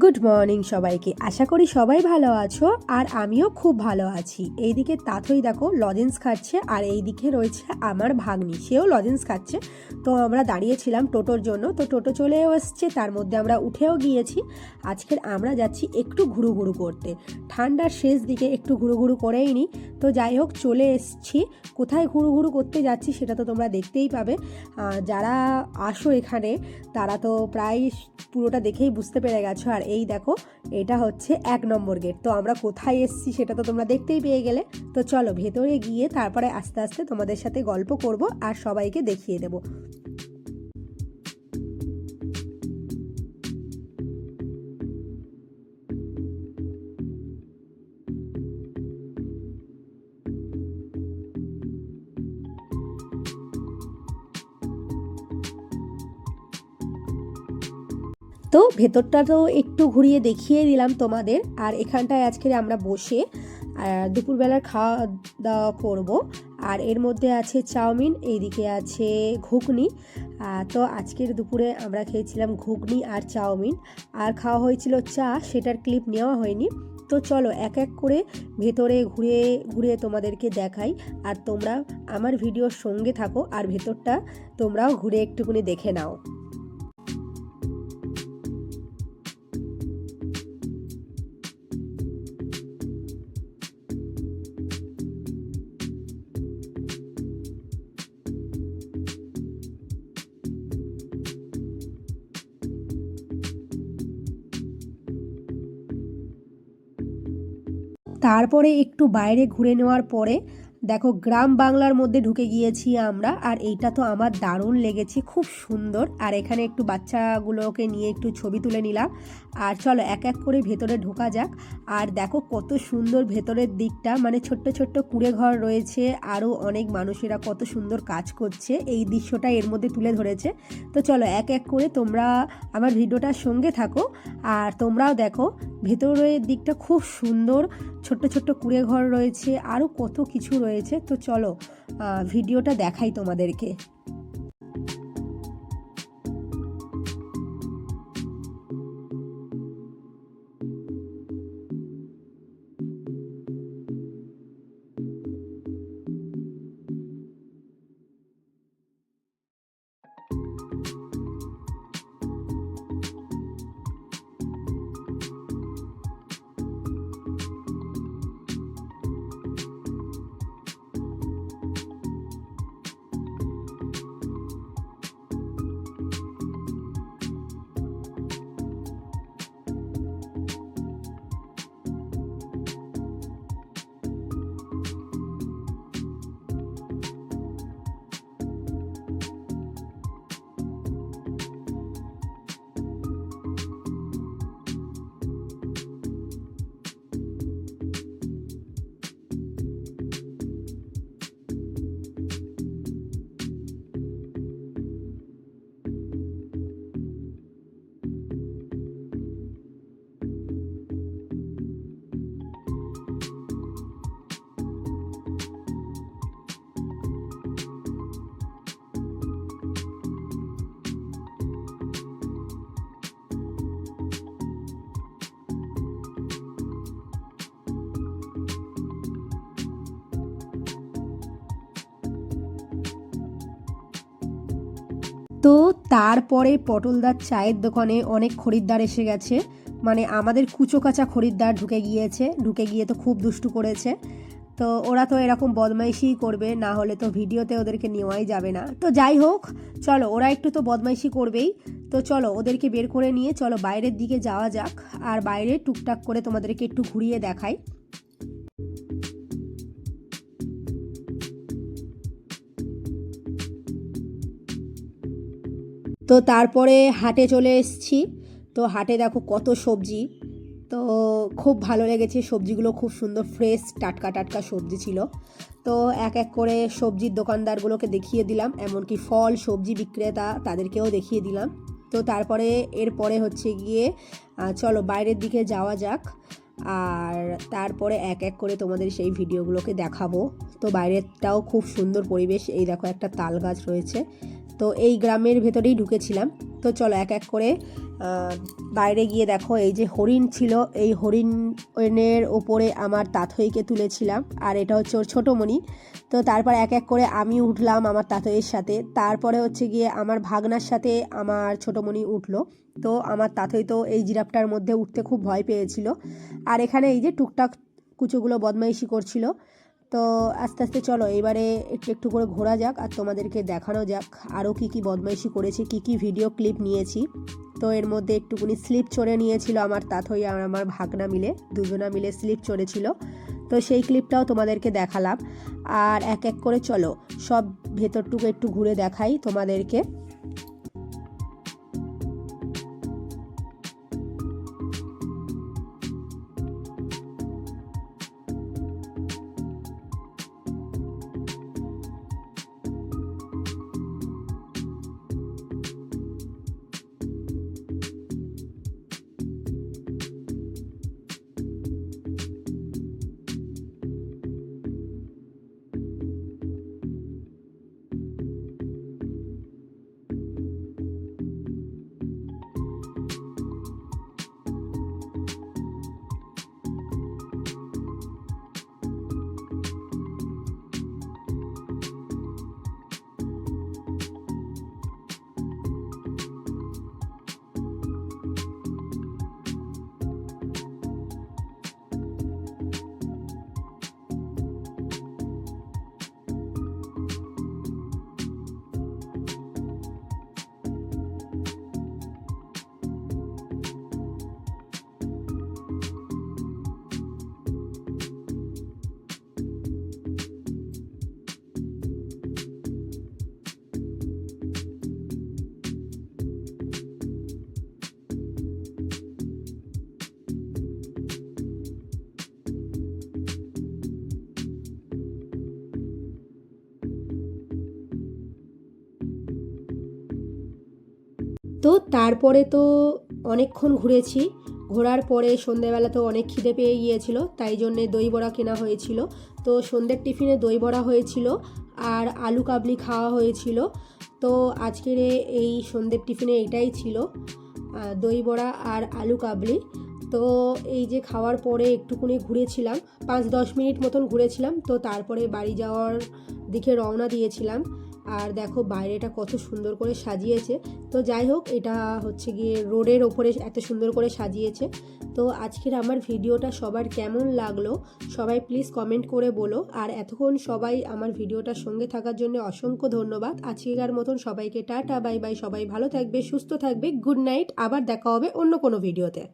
Good morning সবাইকে। আশা করি সবাই ভালো আছো আর আমিও খুব ভালো আছি। এইদিকে তাথই দেখো লজেন্স খাচ্ছে আর এইদিকে রয়েছে আমার ভাগ্নি, সেও লজেন্স খাচ্ছে। তো আমরা দাঁড়িয়েছিলাম টোটোর জন্য, তো টোটো চলেও এসছে, তার মধ্যে আমরা উঠেও গিয়েছি। আজকের আমরা যাচ্ছি একটু ঘুরু করতে, ঠান্ডার শেষ দিকে একটু ঘুরু করেই নিই। তো যাই হোক চলে এসছি। কোথায় ঘুরু করতে যাচ্ছি সেটা তো তোমরা দেখতেই পাবে। যারা আসো এখানে তারা তো প্রায় পুরোটা দেখেই বুঝতে পেরে গেছো। আর এই দেখো, এটা হচ্ছে 1 নম্বর গেট। তো আমরা কোথায় এসেছি সেটা তো তোমরা দেখতেই পেয়ে গেলে। তো চলো ভেতরে গিয়ে তারপরে আস্তে আস্তে তোমাদের সাথে গল্প করব আর সবাইকে দেখিয়ে দেবো। তো ভেতরটা তো একটু ঘুরিয়ে দেখিয়ে দিলাম তোমাদের। আর এখানটায় আজকে আমরা বসে দুপুরবেলার খাওয়া দাওয়া করব। আর এর মধ্যে আছে চাউমিন, এইদিকে আছে ঘুগনি। তো আজকের দুপুরে আমরা খেয়েছিলাম ঘুগনি আর চাউমিন, আর খাওয়া হয়েছিল চা, সেটার ক্লিপ নেওয়া হয়নি। তো চলো এক এক করে ভেতরে ঘুরে ঘুরে তোমাদেরকে দেখাই, আর তোমরা আমার ভিডিওর সঙ্গে থাকো আর ভেতরটা তোমরাও ঘুরে একটুকুনি দেখে নাও। তারপরে একটু বাইরে ঘুরে নেওয়ার পরে দেখো গ্রাম বাংলার মধ্যে ঢুকে গিয়েছি আমরা। আর এইটা তো আমার দারুণ লেগেছে, খুব সুন্দর। আর এখানে একটু বাচ্চাগুলোকে নিয়ে একটু ছবি তুলে নিলাম। আর চলো এক এক করে ভেতরে ঢোকা যাক। আর দেখো কত সুন্দর ভেতরের দিকটা, মানে ছোট্ট ছোট্ট কুঁড়ে ঘর রয়েছে, আরও অনেক মানুষেরা কত সুন্দর কাজ করছে, এই দৃশ্যটা এর মধ্যে তুলে ধরেছে। তো চলো এক এক করে তোমরা আমার ভিডিওটার সঙ্গে থাকো আর তোমরাও দেখো। ভেতরের দিকটা খুব সুন্দর, ছোট্ট ছোট্ট কুঁড়ে ঘর রয়েছে, আরও কত কিছু রয়েছে। তো চলো ভিডিওটা দেখাই তোমাদেরকে। তো তারপরে পটলদার চায়ের দোকানে অনেক খরিদ্দার এসে গেছে, মানে আমাদের কুচো কাঁচা খরিদ্দার ঢুকে গিয়েছে। ঢুকে গিয়ে তো খুব দুষ্টু করেছে। তো ওরা তো এরকম বদমাইশি করবে, না হলে তো ভিডিওতে ওদেরকে নেওয়াই যাবে না। তো যাই হোক চলো, ওরা একটু তো বদমাইশি করবেই। তো চলো ওদেরকে বের করে নিয়ে চলো বাইরের দিকে যাওয়া যাক, আর বাইরে টুকটাক করে তোমাদেরকে একটু ঘুরিয়ে দেখাই। তো তারপরে হাটে চলে এসেছি। তো হাটে দেখো কত সবজি। তো খুব ভালো লেগেছে, সবজিগুলো খুব সুন্দর ফ্রেশ টাটকা টাটকা সবজি ছিল। তো এক এক করে সবজির দোকানদারগুলোকে দেখিয়ে দিলাম, এমনকি ফল সবজি বিক্রেতা তাদেরকেও দেখিয়ে দিলাম। তো তারপরে এরপরে হচ্ছে গিয়ে চলো বাইরের দিকে যাওয়া যাক। আর তারপরে এক এক করে তোমাদের সেই ভিডিওগুলোকে দেখাবো। তো বাইরেরটাও খুব সুন্দর পরিবেশ, এই দেখো একটা তাল গাছ রয়েছে। তো এই গ্রামের ভেতরেই ঢুকেছিলাম। তো চলো এক এক করে বাইরে গিয়ে দেখো এই যে হরিণ ছিল, এই হরিণের ওপরে আমার তাথইকে তুলেছিলাম, আর এটা হচ্ছে ওর ছোটোমণি। তো তারপর এক এক করে আমি উঠলাম আমার তাথইয়ের সাথে, তারপরে হচ্ছে গিয়ে আমার ভাগনার সাথে আমার ছোটোমণি উঠলো। তো আমার তাথই তো এই জিরাফটার মধ্যে উঠতে খুব ভয় পেয়েছিল। আর এখানে এই যে টুকটাক কুচোগুলো বদমাইশি করছিল। তো আস্তে আস্তে চলো এবারে একটু একটু করে ঘোরা যাক আর তোমাদেরকে দেখানো যাক আরও কী কী বদমাইশি করেছি, কী কী ভিডিও ক্লিপ নিয়েছি। তো এর মধ্যে একটুকুনি স্লিপ চড়ে নিয়েছিল আমার তাথই আর আমার ভাগনা মিলে, দুজনা মিলে স্লিপ চড়েছিল। তো সেই ক্লিপটাও তোমাদেরকে দেখালাম। আর এক এক করে চলো সব ভেতরটুকু একটু ঘুরে দেখাই তোমাদেরকে। তো তারপরে তো অনেকক্ষণ ঘুরেছি, ঘোরার পরে সন্ধেবেলা তো অনেক খিদে পেয়ে গিয়েছিল, তাই জন্যে দই বড়া কেনা হয়েছিল। তো সন্ধ্যের টিফিনে দই বড়া হয়েছিল আর আলু কাবলি খাওয়া হয়েছিল। তো আজকের এই সন্ধ্যের টিফিনে এটাই ছিল, দই বড়া আর আলু কাবলি। তো এই যে খাওয়ার পরে একটুকুনি ঘুরেছিলাম, 5-10 মিনিট মতন ঘুরেছিলাম। তো তারপরে বাড়ি যাওয়ার দিকে রওনা দিয়েছিলাম। আর দেখো বাইরেটা কত সুন্দর করে সাজিয়েছে। তো যাই হোক, এটা হচ্ছে গিয়ে রোডের ওপরে এত সুন্দর করে সাজিয়েছে। তো আজকের আমার ভিডিওটা সবার কেমন লাগলো সবাই প্লিজ কমেন্ট করে বলো। আর এতক্ষণ সবাই আমার ভিডিওটার সঙ্গে থাকার জন্য অসংখ্য ধন্যবাদ। আজকের মতন সবাইকে টাটা বাই বাই, সবাই ভালো থাকবে, সুস্থ থাকবে, গুড নাইট। আবার দেখা হবে অন্য কোনো ভিডিওতে।